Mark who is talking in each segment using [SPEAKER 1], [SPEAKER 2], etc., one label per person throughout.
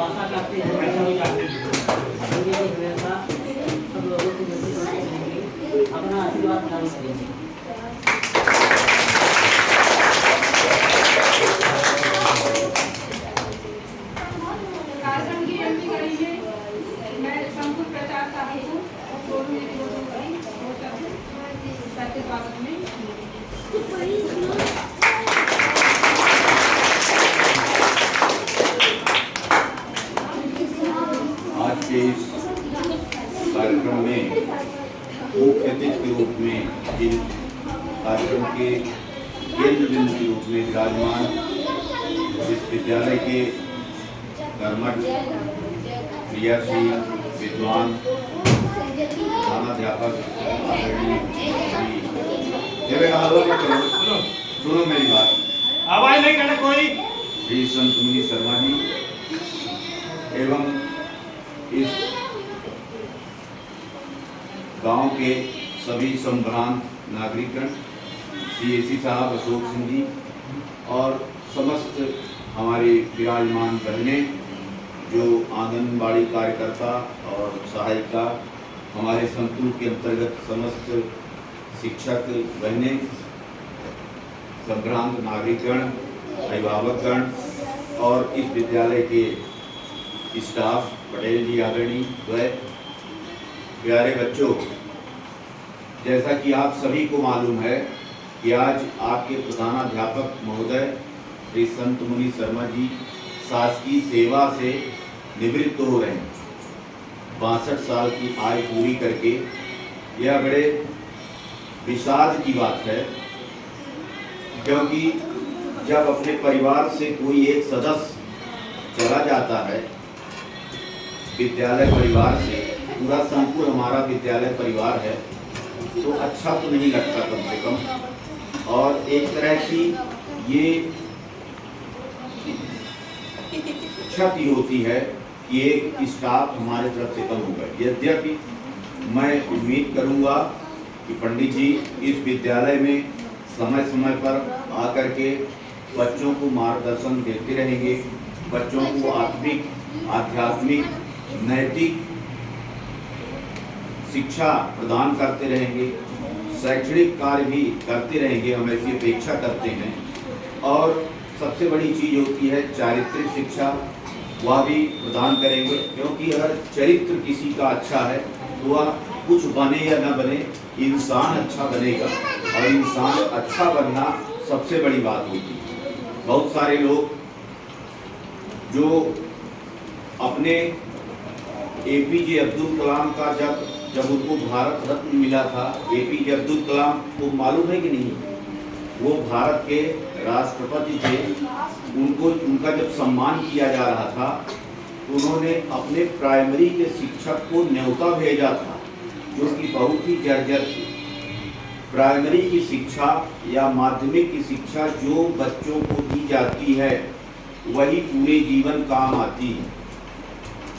[SPEAKER 1] आशा करते हैं ऐसा हो जाए। हमेशा सब लोगों की मदद करते रहेंगे, अपना आशीर्वाद जारी करेंगे।
[SPEAKER 2] शासन की अंतिम घड़ी में मैं संपूर्ण प्रचार चाहती हूँ स्वागत में।
[SPEAKER 3] आज के इस कार्यक्रम में मुख्य अतिथि के रूप में इस कार्यक्रम के केंद्र बिंदु के रूप में विराजमान इस विद्यालय के कर्मठ क्रियाशील विद्वान प्रधानाध्यापक सुनो मेरी बात,
[SPEAKER 4] आवाज नहीं करना कोई।
[SPEAKER 3] श्री संत मुनि शर्मा जी एवं इस गांव के सभी संभ्रांत नागरिकगण, CAC साहब अशोक सिंह जी और समस्त हमारे विराजमान बहनें, जो आंगनबाड़ी कार्यकर्ता और सहायिका, हमारे संतूर के अंतर्गत समस्त शिक्षक बहनें, संभ्रांत नागरिकगण, अभिभावकगण और इस विद्यालय के स्टाफ, पटेल जी आदरणीय द्वय, प्यारे बच्चों, जैसा कि आप सभी को मालूम है कि आज आपके प्रधानाध्यापक महोदय श्री संत मुनि शर्मा जी शासकीय सेवा से निवृत्त हो रहे हैं। 62 साल की आयु पूरी करके यह बड़े विषाद की बात है, क्योंकि जब अपने परिवार से कोई एक सदस्य चला जाता है, विद्यालय परिवार से, पूरा संकुल हमारा विद्यालय परिवार है, तो अच्छा तो नहीं लगता कम से कम। और एक तरह की ये क्षति होती है कि एक स्टाफ हमारे तरफ से कम हो गए। यद्यपि मैं उम्मीद करूंगा कि पंडित जी इस विद्यालय में समय समय पर आकर के बच्चों को मार्गदर्शन देते रहेंगे, बच्चों को आत्मिक, आध्यात्मिक, नैतिक शिक्षा प्रदान करते रहेंगे, शैक्षणिक कार्य भी करते रहेंगे, हम ऐसी अपेक्षा करते हैं। और सबसे बड़ी चीज़ होती है चारित्रिक शिक्षा, वह भी प्रदान करेंगे, क्योंकि अगर चरित्र किसी का अच्छा है तो वह कुछ बने या न बने, इंसान अच्छा बनेगा, और इंसान अच्छा बनना सबसे बड़ी बात होती है। बहुत सारे लोग जो अपने APJ अब्दुल कलाम का जब उनको भारत रत्न मिला था, APJ अब्दुल कलाम को मालूम है कि नहीं, वो भारत के राष्ट्रपति थे। उनका जब सम्मान किया जा रहा था तो उन्होंने अपने प्राइमरी के शिक्षक को न्योता भेजा था, जो कि बहुत ही जर्जर थी। प्राइमरी की शिक्षा या माध्यमिक की शिक्षा जो बच्चों को दी जाती है वही पूरे जीवन काम आती है।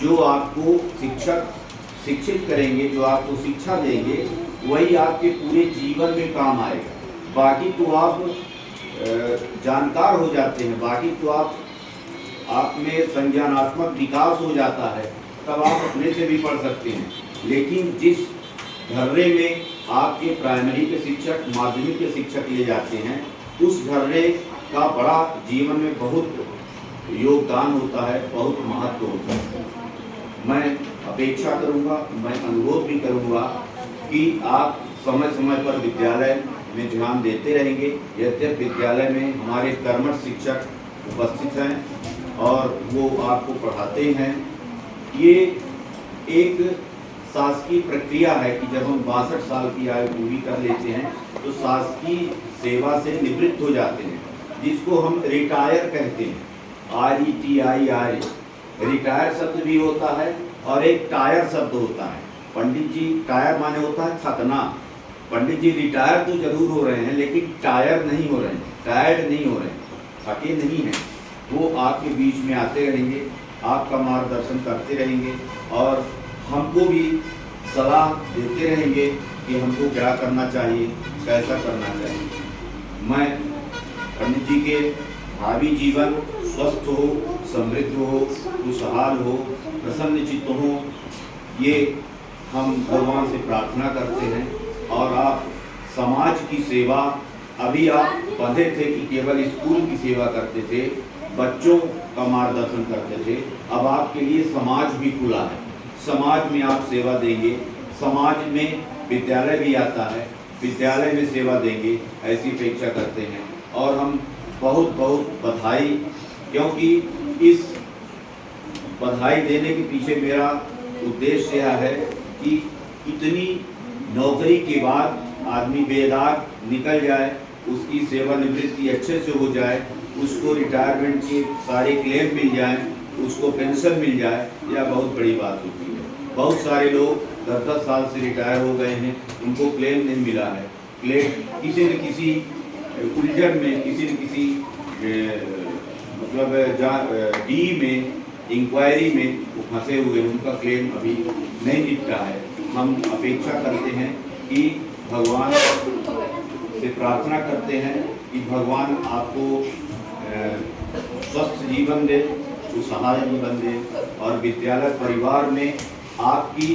[SPEAKER 3] जो आपको शिक्षक शिक्षित करेंगे, जो आपको शिक्षा देंगे, वही आपके पूरे जीवन में काम आएगा। बाकी तो आप जानकार हो जाते हैं, बाकी तो आप में संज्ञानात्मक विकास हो जाता है, तब आप अपने से भी पढ़ सकते हैं। लेकिन जिस ढर्रे में आपके प्राइमरी के शिक्षक, माध्यमिक के शिक्षक ले जाते हैं, उस ढर्रे का बड़ा जीवन में बहुत योगदान होता है, बहुत महत्व होता है। मैं अपेक्षा करूंगा, मैं अनुरोध भी करूंगा कि आप समय समय पर विद्यालय में ध्यान देते रहेंगे। यद्यपि विद्यालय में हमारे कर्मठ शिक्षक उपस्थित हैं और वो आपको पढ़ाते हैं। ये एक शासकीय प्रक्रिया है कि जब हम 62 साल की आयु पूरी कर लेते हैं तो शासकीय सेवा से निवृत्त हो जाते हैं, जिसको हम रिटायर कहते हैं। RETIR, रिटायर शब्द भी होता है और एक टायर शब्द होता है। पंडित जी, टायर माने होता है थकना। पंडित जी रिटायर तो जरूर हो रहे हैं, लेकिन टायर नहीं हो रहे हैं, टायर्ड नहीं हो रहे हैं, थके नहीं हैं। वो आपके बीच में आते रहेंगे, आपका मार्गदर्शन करते रहेंगे और हमको भी सलाह देते रहेंगे कि हमको क्या करना चाहिए, कैसा करना चाहिए। मैं पंडित जी के भावी जीवन, स्वस्थ हो, समृद्ध हो, खुशहाल हो, प्रसन्नचित्त हो, ये हम भगवान से प्रार्थना करते हैं। और आप समाज की सेवा, अभी आप पढ़े थे कि केवल स्कूल की सेवा करते थे, बच्चों का मार्गदर्शन करते थे, अब आपके लिए समाज भी खुला है। समाज में आप सेवा देंगे, समाज में विद्यालय भी आता है, विद्यालय में सेवा देंगे, ऐसी अपेक्षा करते हैं। और हम बहुत बहुत बधाई, क्योंकि इस बधाई देने के पीछे मेरा उद्देश्य यह है कि इतनी नौकरी के बाद आदमी बेदाग निकल जाए, उसकी सेवानिवृत्ति अच्छे से हो जाए, उसको रिटायरमेंट के सारे क्लेम मिल जाए, उसको पेंशन मिल जाए, यह बहुत बड़ी बात होती है। बहुत सारे लोग 10-10 साल से रिटायर हो गए हैं, उनको क्लेम नहीं मिला है। क्लेम किसी न किसी उलझन में, किसी न किसी मतलब डी में, इंक्वायरी में वो फंसे हुए, उनका क्लेम अभी नहीं निपटा है। हम अपेक्षा करते हैं कि भगवान से प्रार्थना करते हैं कि भगवान आपको स्वस्थ जीवन दे, खुशहाल जीवन दे, और विद्यालय परिवार में आपकी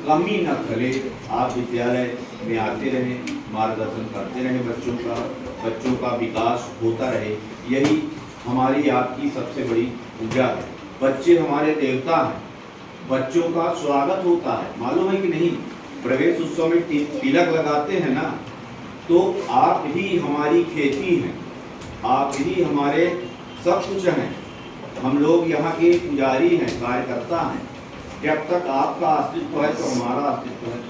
[SPEAKER 3] कमी न खले। आप विद्यालय में आते रहें, मार्गदर्शन करते रहें बच्चों का विकास होता रहे, यही हमारी आपकी सबसे बड़ी पूजा है। बच्चे हमारे देवता हैं, बच्चों का स्वागत होता है, मालूम है कि नहीं? प्रवेश उत्सव में तिलक लगाते हैं ना, तो आप ही हमारी खेती हैं, आप ही हमारे सब कुछ हैं। हम लोग यहाँ के पुजारी हैं, कार्यकर्ता हैं। जब तक आपका अस्तित्व है तो हमारा अस्तित्व है।